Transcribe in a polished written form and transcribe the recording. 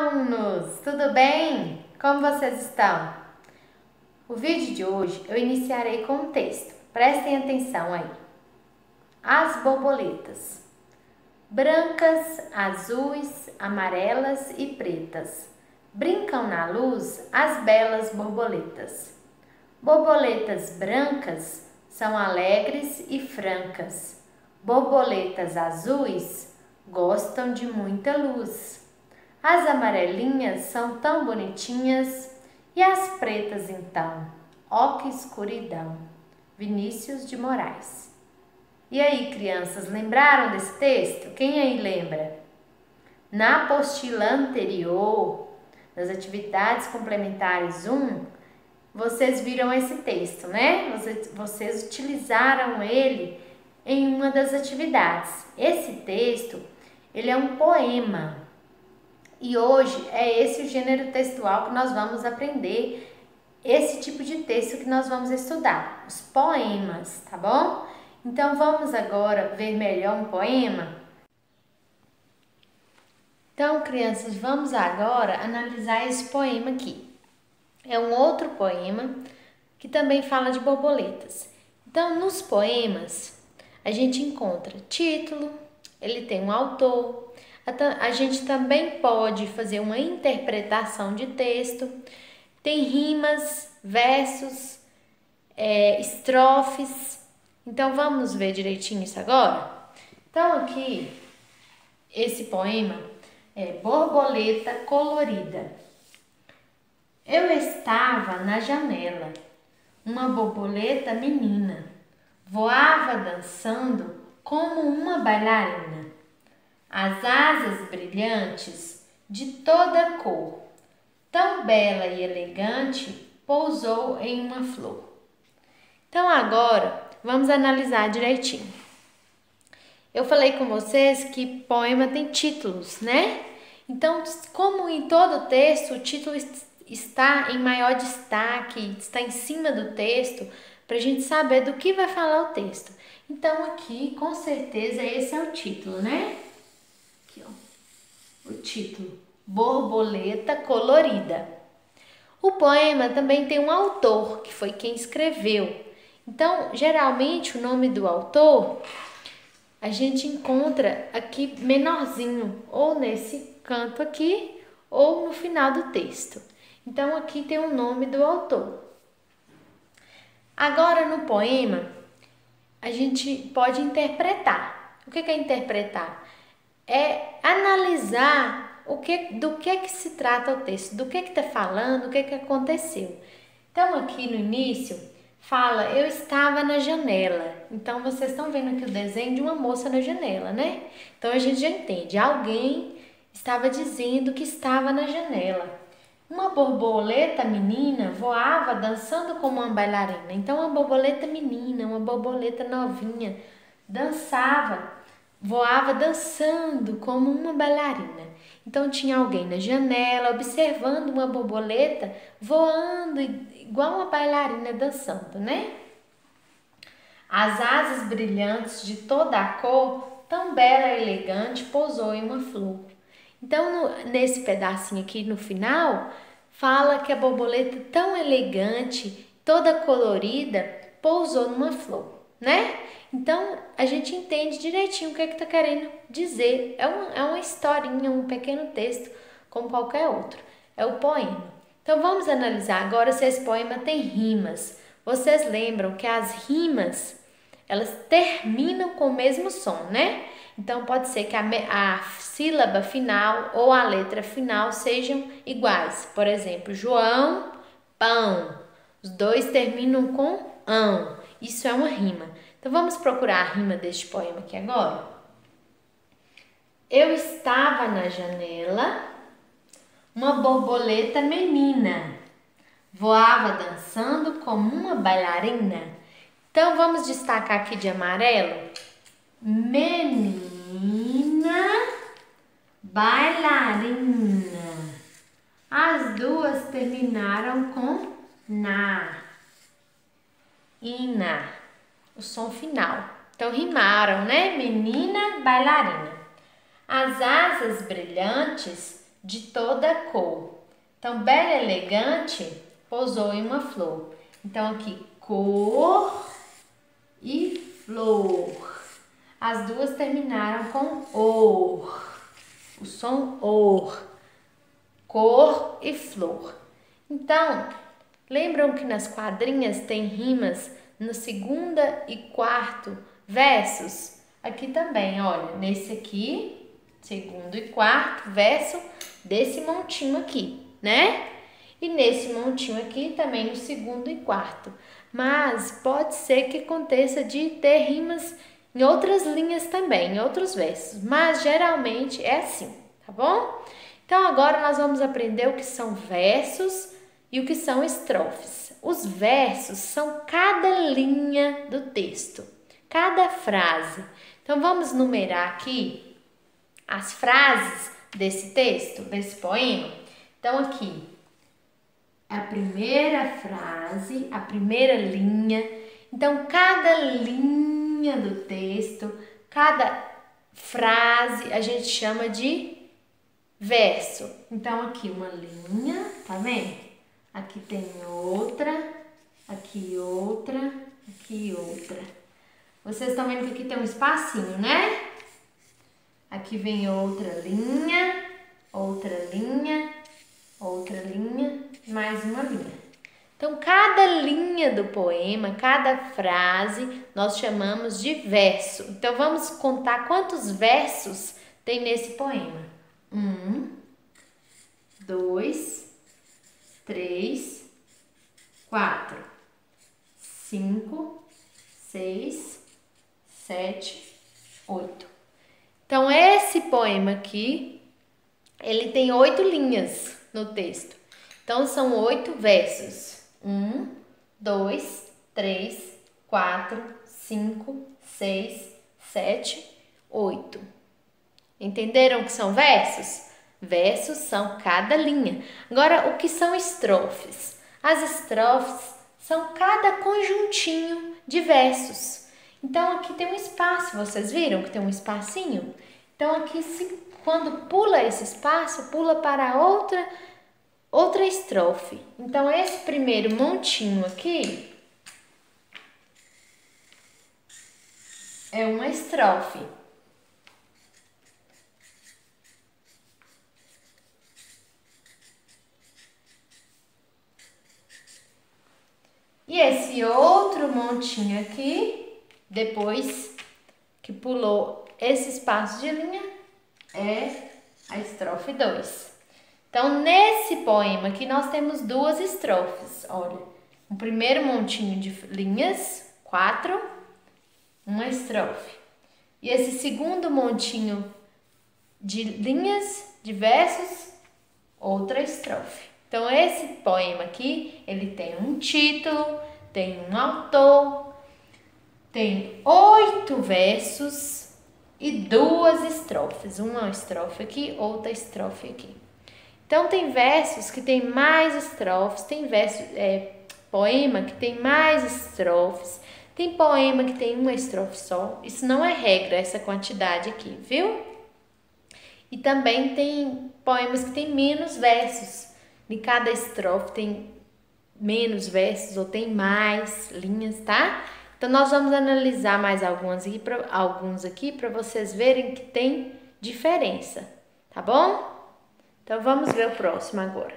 alunos! Tudo bem? Como vocês estão? O vídeo de hoje eu iniciarei com um texto. Prestem atenção aí. As borboletas. Brancas, azuis, amarelas e pretas. Brincam na luz as belas borboletas. Borboletas brancas são alegres e francas. Borboletas azuis gostam de muita luz. As amarelinhas são tão bonitinhas, e as pretas então? Ó que escuridão! Vinícius de Moraes. E aí, crianças, lembraram desse texto? Quem aí lembra? Na apostila anterior, das atividades complementares 1, vocês viram esse texto, né? Vocês utilizaram ele em uma das atividades. Esse texto, ele é um poema. E hoje é esse o gênero textual que nós vamos aprender, esse tipo de texto que nós vamos estudar, os poemas, tá bom? Então vamos agora ver melhor um poema? Então, crianças, vamos agora analisar esse poema aqui. É um outro poema que também fala de borboletas. Então, nos poemas, a gente encontra título, ele tem um autor. A gente também pode fazer uma interpretação de texto, tem rimas, versos, estrofes. Então, vamos ver direitinho isso agora? Então, aqui, esse poema é Borboleta Colorida. Eu estava na janela, uma borboleta menina, voava dançando como uma bailarina. As asas brilhantes de toda cor, tão bela e elegante, pousou em uma flor. Então agora vamos analisar direitinho. Eu falei com vocês que poema tem títulos, né? Então, como em todo texto, o título está em maior destaque, está em cima do texto, para a gente saber do que vai falar o texto. Então aqui, com certeza, esse é o título, né? Aqui, ó, o título, Borboleta Colorida. O poema também tem um autor, que foi quem escreveu. Então, geralmente, o nome do autor a gente encontra aqui menorzinho, ou nesse canto aqui, ou no final do texto. Então, aqui tem o nome do autor. Agora, no poema, a gente pode interpretar. O que é interpretar? É analisar do que se trata o texto, do que está falando, o que aconteceu. Então, aqui no início, fala, eu estava na janela. Então, vocês estão vendo aqui o desenho de uma moça na janela, né? Então, a gente já entende, alguém estava dizendo que estava na janela. Uma borboleta menina voava dançando como uma bailarina. Então, uma borboleta menina, uma borboleta novinha, voava dançando como uma bailarina. Então, tinha alguém na janela observando uma borboleta voando igual uma bailarina dançando, né? As asas brilhantes de toda a cor, tão bela e elegante, pousou em uma flor. Então, nesse pedacinho aqui no final, fala que a borboleta tão elegante, toda colorida, pousou numa flor, né? Então, a gente entende direitinho o que está querendo dizer. É uma historinha, um pequeno texto, como qualquer outro. É o poema. Então, vamos analisar agora se esse poema tem rimas. Vocês lembram que as rimas, elas terminam com o mesmo som, né? Então, pode ser que a sílaba final ou a letra final sejam iguais. Por exemplo, João, pão. Os dois terminam com ão. Isso é uma rima. Então, vamos procurar a rima deste poema aqui agora? Eu estava na janela, uma borboleta menina, voava dançando como uma bailarina. Então, vamos destacar aqui de amarelo. Menina, bailarina. As duas terminaram com na. Ina, o som final. Então, rimaram, né? Menina, bailarina. As asas brilhantes de toda cor. Então, bela e elegante pousou em uma flor. Então, aqui, cor e flor. As duas terminaram com or. O som or. Cor e flor. Então, lembram que nas quadrinhas tem rimas no segunda e quarto versos? Aqui também, olha, nesse aqui, segundo e quarto verso desse montinho aqui, né? E nesse montinho aqui também no segundo e quarto. Mas pode ser que aconteça de ter rimas em outras linhas também, em outros versos. Mas geralmente é assim, tá bom? Então agora nós vamos aprender o que são versos e o que são estrofes. Os versos são cada linha do texto, cada frase. Então vamos numerar aqui as frases desse texto, desse poema. Então aqui, a primeira frase, a primeira linha. Então cada linha do texto, cada frase a gente chama de verso. Então aqui uma linha, tá vendo? Aqui tem outra, aqui outra, aqui outra. Vocês estão vendo que aqui tem um espacinho, né? Aqui vem outra linha, outra linha, outra linha, mais uma linha. Então, cada linha do poema, cada frase, nós chamamos de verso. Então, vamos contar quantos versos tem nesse poema. 1, 2, 3, 4, 5, 6, 7, 8. Então, esse poema aqui, ele tem 8 linhas no texto. Então, são 8 versos. 1, 2, 3, 4, 5, 6, 7, 8. Entenderam o que são versos? Versos são cada linha. Agora, o que são estrofes? As estrofes são cada conjuntinho de versos. Então, aqui tem um espaço, vocês viram que tem um espacinho? Então, aqui, quando pula esse espaço, pula para outra estrofe. Então, esse primeiro montinho aqui é uma estrofe. E esse outro montinho aqui, depois que pulou esse espaço de linha, é a estrofe 2. Então, nesse poema aqui, nós temos 2 estrofes. Olha, o primeiro montinho de linhas, 4, uma estrofe. E esse segundo montinho de linhas, de versos, outra estrofe. Então, esse poema aqui, ele tem um título, tem um autor, tem 8 versos e 2 estrofes. Uma estrofe aqui, outra estrofe aqui. Então, tem versos que tem mais estrofes, tem poema que tem mais estrofes, tem poema que tem uma estrofe só. Isso não é regra, essa quantidade aqui, viu? E também tem poemas que tem menos versos. De cada estrofe tem menos versos ou tem mais linhas, tá? Então, nós vamos analisar mais alguns aqui para vocês verem que tem diferença, tá bom? Então, vamos ver o próximo agora.